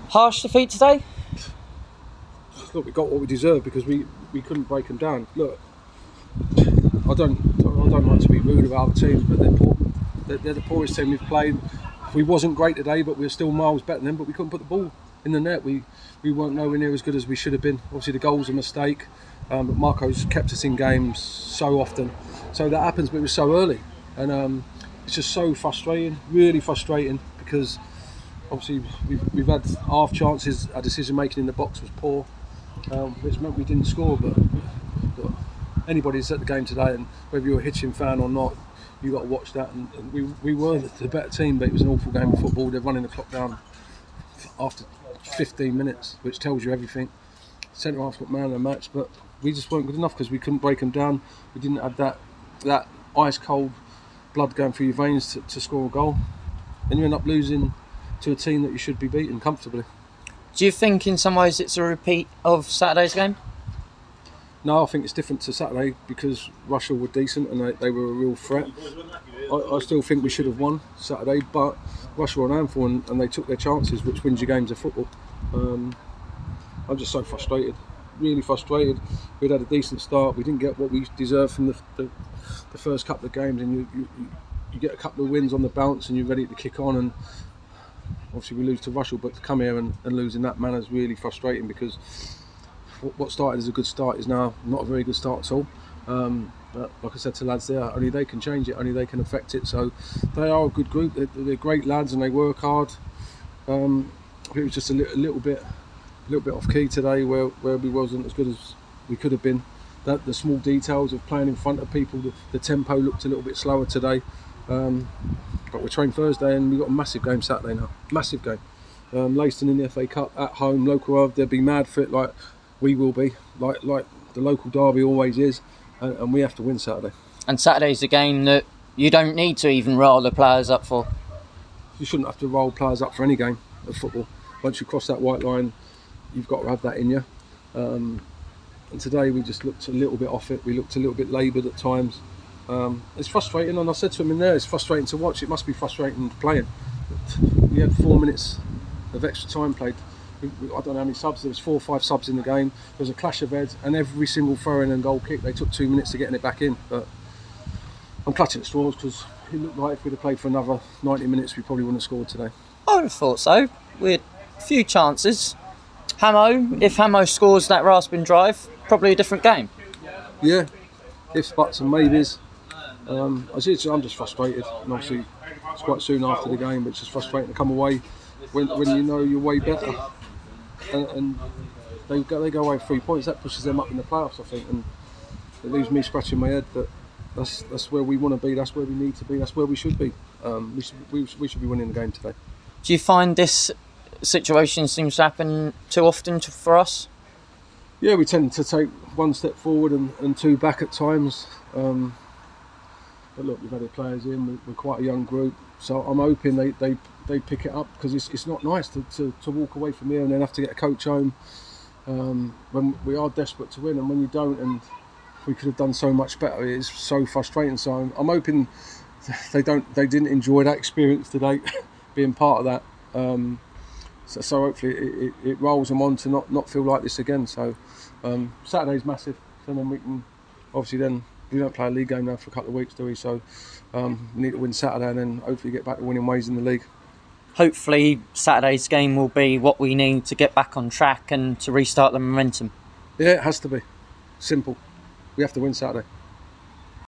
Harsh defeat today? Look, we got what we deserved because we couldn't break them down. Look, I don't like to be rude about other teams, but they're poor. They're the poorest team we've played. We wasn't great today, but we were still miles better than them. But we couldn't put the ball in the net. We weren't nowhere near as good as we should have been. Obviously, the goal's a mistake, but Marco's kept us in games so often. So that happens, but it was so early, and it's just so frustrating, really frustrating, because obviously we've had half chances. Our decision making in the box was poor, which meant we didn't score. But anybody who's at the game today, and whether you're a Hitchin fan or not, you got to watch that. And we were the better team, but it was an awful game of football. They're running the clock down after 15 minutes, which tells you everything. Centre half got man of the match, but we just weren't good enough because we couldn't break them down. We didn't have that ice cold blood going through your veins to score a goal, and you end up losing to a team that you should be beating comfortably. Do you think in some ways it's a repeat of Saturday's game? No, I think it's different to Saturday because Russell were decent and they were a real threat. I still think we should have won Saturday, but Russell were an handful and they took their chances, which wins your games of football. I'm just so frustrated, really frustrated. We'd had a decent start, we didn't get what we deserved from the first couple of games, and you get a couple of wins on the bounce and you're ready to kick on, and obviously we lose to Russell, but to come here and lose in that manner is really frustrating because what started as a good start is now not a very good start at all. But like I said to lads there, only they can change it, only they can affect it. So they are a good group, they're great lads and they work hard. I think it was just a little bit off key today where we wasn't as good as we could have been. The small details of playing in front of people, the tempo looked a little bit slower today. But we're trained Thursday and we've got a massive game Saturday now, massive game. Leiston in the FA Cup at home, local of, they'll be mad for it like we will be, like the local derby always is, and we have to win Saturday. And Saturday's a game that you don't need to even roll the players up for. You shouldn't have to roll players up for any game of football. Once you cross that white line, you've got to have that in you. And today we just looked a little bit off it. We looked a little bit laboured at times. It's frustrating, and I said to him in there, it's frustrating to watch. It must be frustrating playing. We had 4 minutes of extra time played. I don't know how many subs, there was 4 or 5 subs in the game. There was a clash of heads, and every single throw-in and goal kick, they took 2 minutes to getting it back in. But I'm clutching at straws because it looked like if we'd have played for another 90 minutes, we probably wouldn't have scored today. I would have thought so. We had a few chances. If Hamo scores that rasping drive, probably a different game. Yeah, ifs, buts and maybes. I'm just frustrated, and obviously it's quite soon after the game, but it's just frustrating to come away when you know you're way better. And they go away with 3 points. That pushes them up in the playoffs, I think, and it leaves me scratching my head that that's where we want to be. That's where we need to be. That's where we should be. We should be winning the game today. Do you find this situation seems to happen too often for us? Yeah, we tend to take 1 step forward and 2 back at times. But look, we've had the players in. We're quite a young group, so I'm hoping they pick it up because it's not nice to walk away from here and then have to get a coach home when we are desperate to win, and when you don't, and we could have done so much better. It's so frustrating. So I'm hoping they didn't enjoy that experience today, being part of that. So hopefully it rolls them on to not feel like this again. So Saturday's massive, and then we can obviously then. We don't play a league game now for a couple of weeks, do we? So we need to win Saturday and then hopefully get back to winning ways in the league. Hopefully Saturday's game will be what we need to get back on track and to restart the momentum. Yeah, it has to be. Simple. We have to win Saturday.